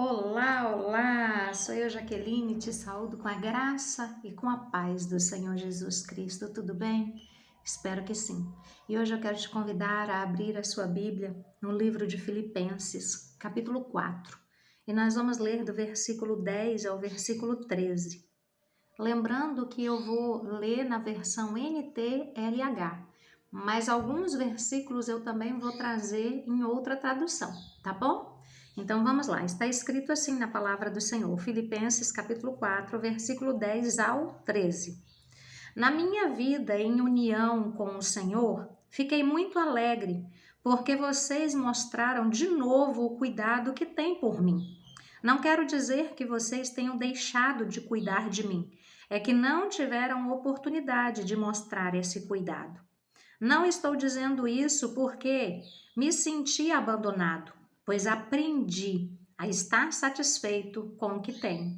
Olá, olá! Sou eu, Jaqueline, te saúdo com a graça e com a paz do Senhor Jesus Cristo. Tudo bem? Espero que sim. E hoje eu quero te convidar a abrir a sua Bíblia no livro de Filipenses, capítulo 4. E nós vamos ler do versículo 10 ao versículo 13. Lembrando que eu vou ler na versão NTLH, mas alguns versículos eu também vou trazer em outra tradução, tá bom? Então vamos lá, está escrito assim na palavra do Senhor, Filipenses capítulo 4, versículo 10 ao 13. Na minha vida em união com o Senhor, fiquei muito alegre, porque vocês mostraram de novo o cuidado que têm por mim. Não quero dizer que vocês tenham deixado de cuidar de mim, é que não tiveram oportunidade de mostrar esse cuidado. Não estou dizendo isso porque me senti abandonado, pois aprendi a estar satisfeito com o que tenho.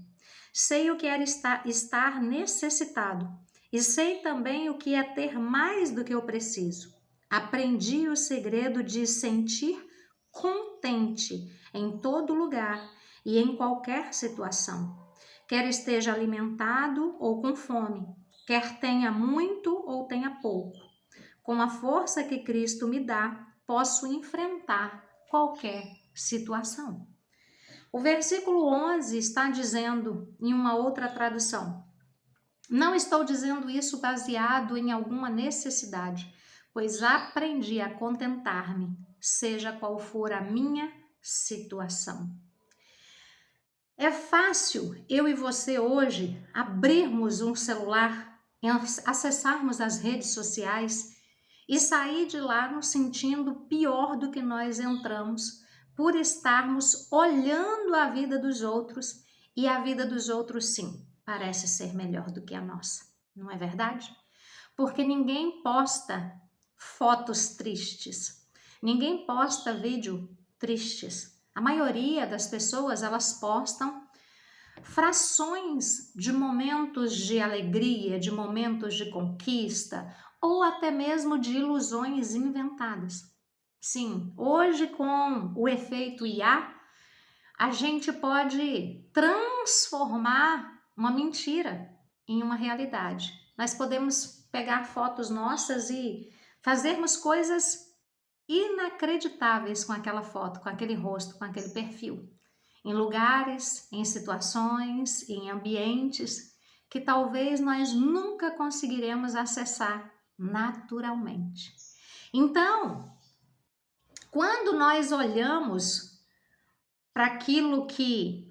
Sei o que é estar necessitado e sei também o que é ter mais do que eu preciso. Aprendi o segredo de sentir contente em todo lugar e em qualquer situação. Quer esteja alimentado ou com fome, quer tenha muito ou tenha pouco. Com a força que Cristo me dá, posso enfrentar qualquer situação. O versículo 11 está dizendo, em uma outra tradução, não estou dizendo isso baseado em alguma necessidade, pois aprendi a contentar-me, seja qual for a minha situação. É fácil eu e você hoje abrirmos um celular, acessarmos as redes sociais e sair de lá nos sentindo pior do que nós entramos, por estarmos olhando a vida dos outros, e a vida dos outros sim, parece ser melhor do que a nossa, não é verdade? Porque ninguém posta fotos tristes, ninguém posta vídeo tristes. A maioria das pessoas, elas postam frações de momentos de alegria, de momentos de conquista, ou até mesmo de ilusões inventadas. Sim, hoje com o efeito IA, a gente pode transformar uma mentira em uma realidade. Nós podemos pegar fotos nossas e fazermos coisas inacreditáveis com aquela foto, com aquele rosto, com aquele perfil. Em lugares, em situações, em ambientes que talvez nós nunca conseguiremos acessar naturalmente. Então, quando nós olhamos para aquilo que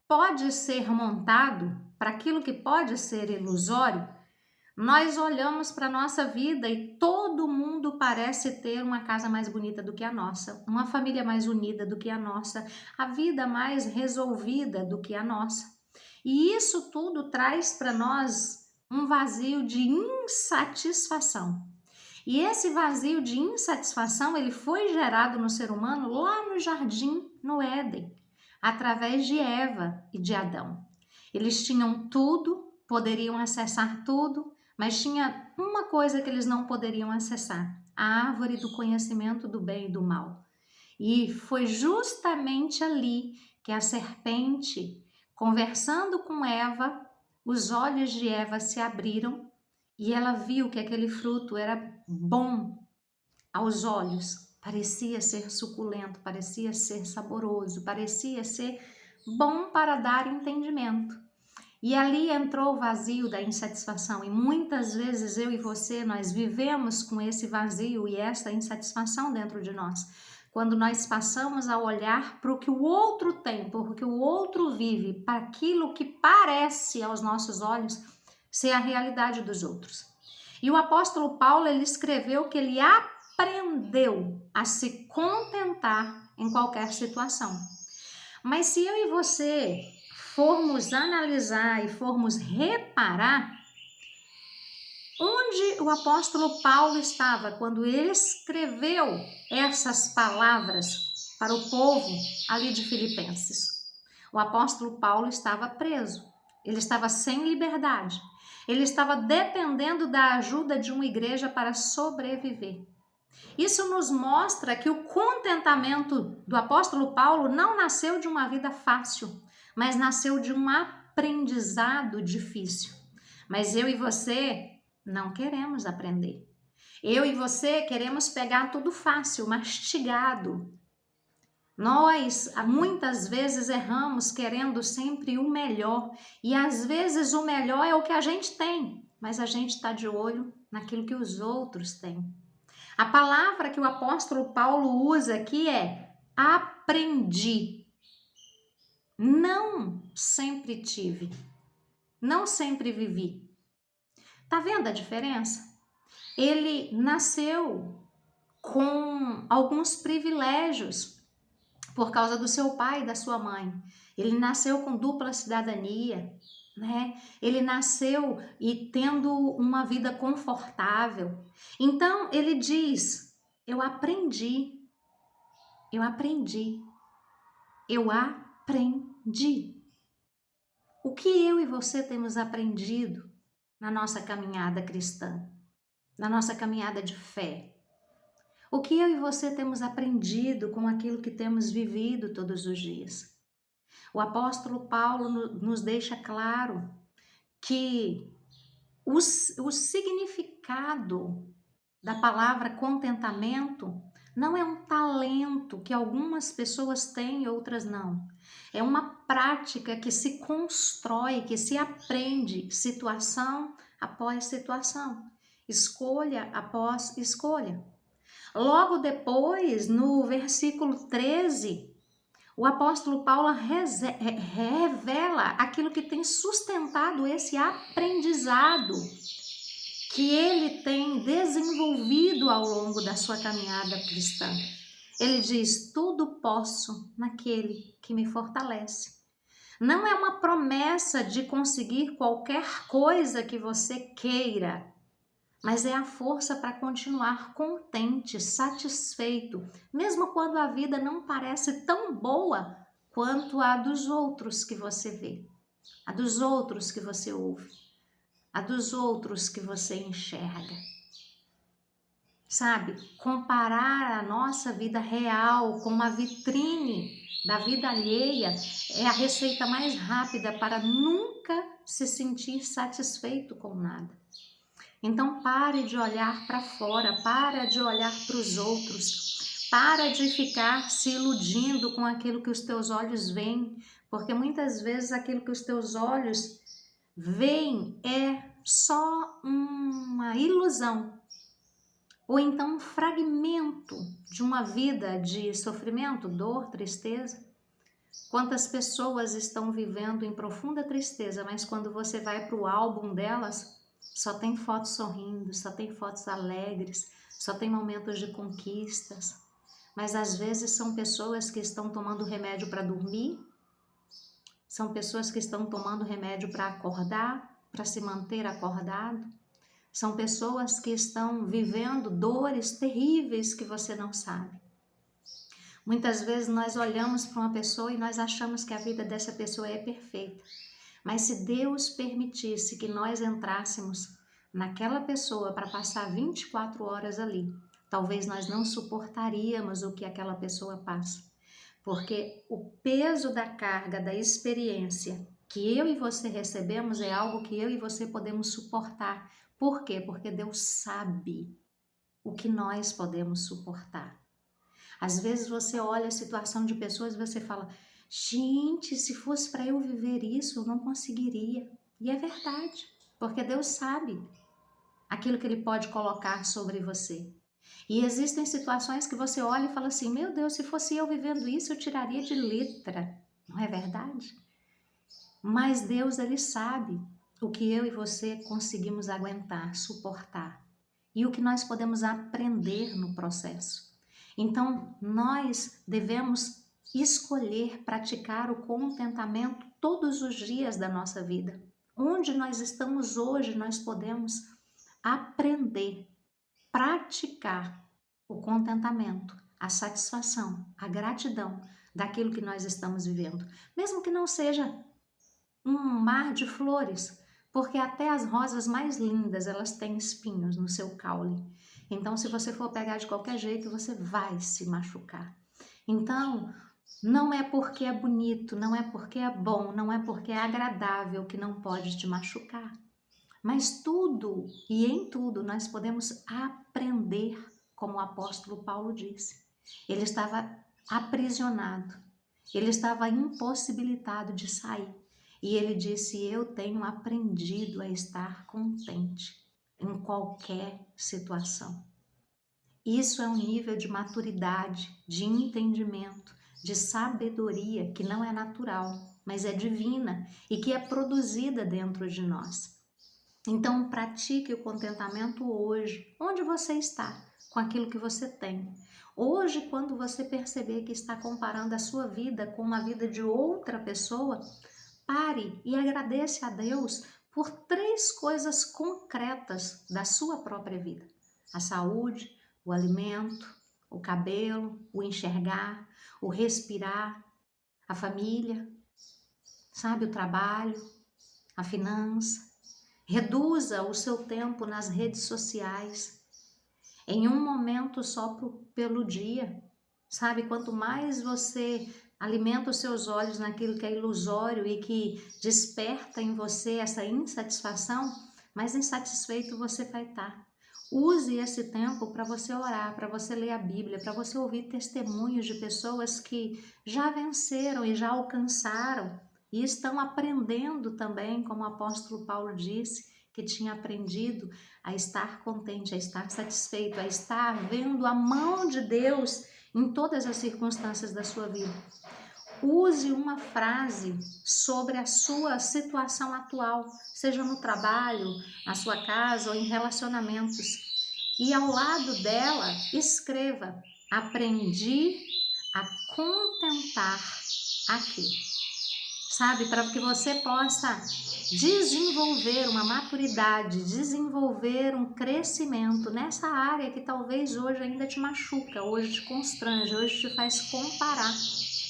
pode ser montado, para aquilo que pode ser ilusório, nós olhamos para a nossa vida e todo mundo parece ter uma casa mais bonita do que a nossa, uma família mais unida do que a nossa, a vida mais resolvida do que a nossa. E isso tudo traz para nós um vazio de insatisfação. E esse vazio de insatisfação, ele foi gerado no ser humano lá no jardim, no Éden, através de Eva e de Adão. Eles tinham tudo, poderiam acessar tudo, mas tinha uma coisa que eles não poderiam acessar: a árvore do conhecimento do bem e do mal. E foi justamente ali que a serpente, conversando com Eva, os olhos de Eva se abriram e ela viu que aquele fruto era bom aos olhos, parecia ser suculento, parecia ser saboroso, parecia ser bom para dar entendimento. E ali entrou o vazio da insatisfação, e muitas vezes eu e você, nós vivemos com esse vazio e essa insatisfação dentro de nós. Quando nós passamos a olhar para o que o outro tem, para o que o outro vive, para aquilo que parece aos nossos olhos ser a realidade dos outros. E o apóstolo Paulo, ele escreveu que ele aprendeu a se contentar em qualquer situação. Mas se eu e você formos analisar e formos reparar, onde o apóstolo Paulo estava quando ele escreveu essas palavras para o povo ali de Filipenses? O apóstolo Paulo estava preso, ele estava sem liberdade, ele estava dependendo da ajuda de uma igreja para sobreviver. Isso nos mostra que o contentamento do apóstolo Paulo não nasceu de uma vida fácil, mas nasceu de um aprendizado difícil. Mas eu e você não queremos aprender. Eu e você queremos pegar tudo fácil, mastigado. Nós muitas vezes erramos querendo sempre o melhor, e às vezes o melhor é o que a gente tem, mas a gente está de olho naquilo que os outros têm. A palavra que o apóstolo Paulo usa aqui é aprendi. Não sempre tive, não sempre vivi. Tá vendo a diferença? Ele nasceu com alguns privilégios por causa do seu pai e da sua mãe. Ele nasceu com dupla cidadania, né? Ele nasceu e tendo uma vida confortável. Então ele diz: eu aprendi, eu aprendi, eu aprendi. O que eu e você temos aprendido na nossa caminhada cristã, na nossa caminhada de fé? O que eu e você temos aprendido com aquilo que temos vivido todos os dias? O apóstolo Paulo nos deixa claro que o significado da palavra contentamento não é um talento que algumas pessoas têm e outras não. É uma prática que se constrói, que se aprende situação após situação, escolha após escolha. Logo depois, no versículo 13, o apóstolo Paulo revela aquilo que tem sustentado esse aprendizado que ele tem desenvolvido ao longo da sua caminhada cristã. Ele diz: tudo posso naquele que me fortalece. Não é uma promessa de conseguir qualquer coisa que você queira, mas é a força para continuar contente, satisfeito, mesmo quando a vida não parece tão boa quanto a dos outros que você vê, a dos outros que você ouve, a dos outros que você enxerga. Sabe, comparar a nossa vida real com uma vitrine da vida alheia é a receita mais rápida para nunca se sentir satisfeito com nada. Então pare de olhar para fora, para de olhar para os outros, para de ficar se iludindo com aquilo que os teus olhos veem, porque muitas vezes aquilo que os teus olhos veem é só uma ilusão, ou então um fragmento de uma vida de sofrimento, dor, tristeza. Quantas pessoas estão vivendo em profunda tristeza, mas quando você vai para o álbum delas, só tem fotos sorrindo, só tem fotos alegres, só tem momentos de conquistas. Mas às vezes são pessoas que estão tomando remédio para dormir, são pessoas que estão tomando remédio para acordar, para se manter acordado. São pessoas que estão vivendo dores terríveis que você não sabe. Muitas vezes nós olhamos para uma pessoa e nós achamos que a vida dessa pessoa é perfeita. Mas se Deus permitisse que nós entrássemos naquela pessoa para passar 24 horas ali, talvez nós não suportaríamos o que aquela pessoa passa. Porque o peso da carga, da experiência que eu e você recebemos é algo que eu e você podemos suportar. Por quê? Porque Deus sabe o que nós podemos suportar. Às vezes você olha a situação de pessoas e você fala: gente, se fosse para eu viver isso, eu não conseguiria. E é verdade, porque Deus sabe aquilo que Ele pode colocar sobre você. E existem situações que você olha e fala assim: meu Deus, se fosse eu vivendo isso, eu tiraria de letra. Não é verdade? Mas Deus, Ele sabe o que eu e você conseguimos aguentar, suportar. E o que nós podemos aprender no processo. Então, nós devemos escolher praticar o contentamento todos os dias da nossa vida. Onde nós estamos hoje, nós podemos aprender, praticar o contentamento, a satisfação, a gratidão daquilo que nós estamos vivendo. Mesmo que não seja um mar de flores, porque até as rosas mais lindas, elas têm espinhos no seu caule. Então, se você for pegar de qualquer jeito, você vai se machucar. Então, não é porque é bonito, não é porque é bom, não é porque é agradável que não pode te machucar. Mas tudo e em tudo nós podemos aprender, como o apóstolo Paulo disse. Ele estava aprisionado, ele estava impossibilitado de sair. E ele disse: eu tenho aprendido a estar contente em qualquer situação. Isso é um nível de maturidade, de entendimento, de sabedoria que não é natural, mas é divina e que é produzida dentro de nós. Então, pratique o contentamento hoje, onde você está, com aquilo que você tem. Hoje, quando você perceber que está comparando a sua vida com uma vida de outra pessoa, pare e agradeça a Deus por 3 coisas concretas da sua própria vida: a saúde, o alimento, o cabelo, o enxergar, o respirar, a família, sabe, o trabalho, a finança. Reduza o seu tempo nas redes sociais, em um momento só pelo dia. Sabe, quanto mais você alimenta os seus olhos naquilo que é ilusório e que desperta em você essa insatisfação, mais insatisfeito você vai estar. Use esse tempo para você orar, para você ler a Bíblia, para você ouvir testemunhos de pessoas que já venceram e já alcançaram e estão aprendendo também, como o apóstolo Paulo disse, que tinha aprendido a estar contente, a estar satisfeito, a estar vendo a mão de Deus em todas as circunstâncias da sua vida. Use uma frase sobre a sua situação atual, seja no trabalho, na sua casa ou em relacionamentos. E ao lado dela, escreva: aprendi a contentar aqui. Sabe, para que você possa desenvolver uma maturidade, desenvolver um crescimento nessa área que talvez hoje ainda te machuca, hoje te constrange, hoje te faz comparar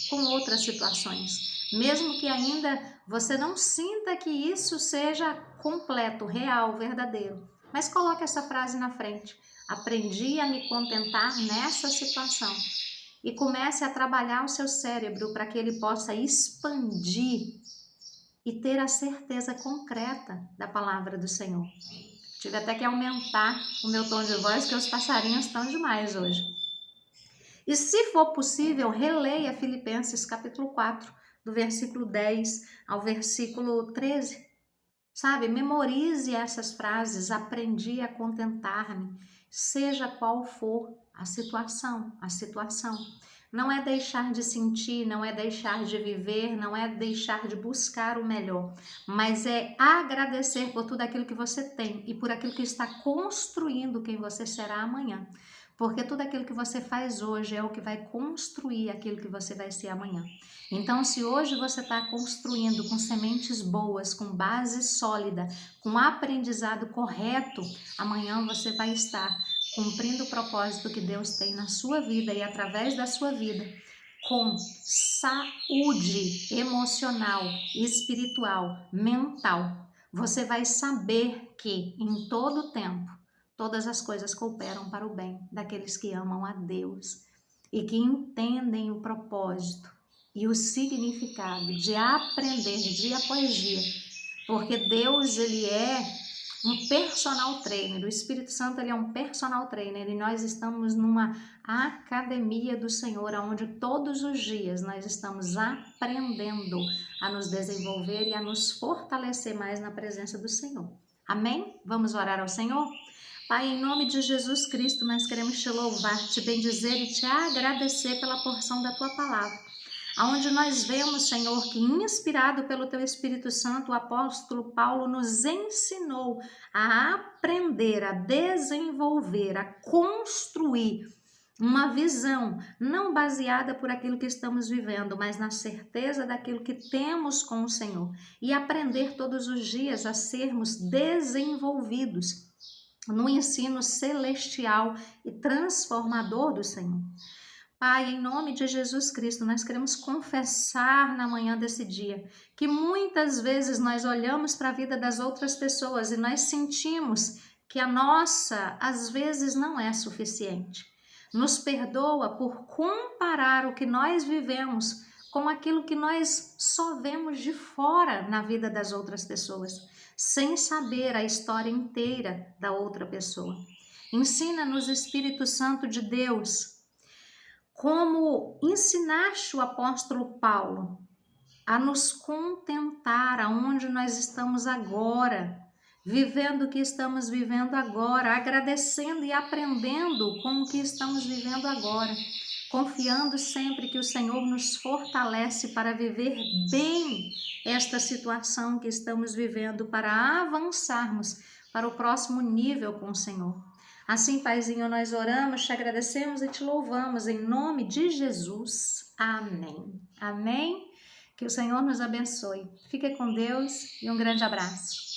com outras situações. Mesmo que ainda você não sinta que isso seja completo, real, verdadeiro. Mas coloque essa frase na frente: aprendi a me contentar nessa situação. E comece a trabalhar o seu cérebro para que ele possa expandir e ter a certeza concreta da palavra do Senhor. Tive até que aumentar o meu tom de voz, porque os passarinhos estão demais hoje. E se for possível, releia Filipenses capítulo 4, do versículo 10 ao versículo 13. Sabe, memorize essas frases: aprendi a contentar-me, seja qual for a situação, a situação. Não é deixar de sentir, não é deixar de viver, não é deixar de buscar o melhor, mas é agradecer por tudo aquilo que você tem e por aquilo que está construindo quem você será amanhã. Porque tudo aquilo que você faz hoje é o que vai construir aquilo que você vai ser amanhã. Então, se hoje você está construindo com sementes boas, com base sólida, com aprendizado correto, amanhã você vai estar cumprindo o propósito que Deus tem na sua vida e através da sua vida, com saúde emocional, espiritual, mental. Você vai saber que em todo tempo, todas as coisas cooperam para o bem daqueles que amam a Deus e que entendem o propósito e o significado de aprender dia após dia, porque Deus, ele é um personal trainer, o Espírito Santo, ele é um personal trainer e nós estamos numa academia do Senhor, onde todos os dias nós estamos aprendendo a nos desenvolver e a nos fortalecer mais na presença do Senhor. Amém? Vamos orar ao Senhor? Pai, em nome de Jesus Cristo, nós queremos te louvar, te bendizer e te agradecer pela porção da tua palavra, onde nós vemos, Senhor, que inspirado pelo teu Espírito Santo, o apóstolo Paulo nos ensinou a aprender, a desenvolver, a construir uma visão não baseada por aquilo que estamos vivendo, mas na certeza daquilo que temos com o Senhor, e aprender todos os dias a sermos desenvolvidos no ensino celestial e transformador do Senhor. Pai, em nome de Jesus Cristo, nós queremos confessar na manhã desse dia que muitas vezes nós olhamos para a vida das outras pessoas e nós sentimos que a nossa, às vezes, não é suficiente. Nos perdoa por comparar o que nós vivemos com aquilo que nós só vemos de fora na vida das outras pessoas, sem saber a história inteira da outra pessoa. Ensina-nos, Espírito Santo de Deus, como ensinaste o apóstolo Paulo a nos contentar aonde nós estamos agora, vivendo o que estamos vivendo agora, agradecendo e aprendendo com o que estamos vivendo agora, confiando sempre que o Senhor nos fortalece para viver bem esta situação que estamos vivendo, para avançarmos para o próximo nível com o Senhor. Assim, Paizinho, nós oramos, te agradecemos e te louvamos em nome de Jesus. Amém. Amém. Que o Senhor nos abençoe. Fique com Deus e um grande abraço.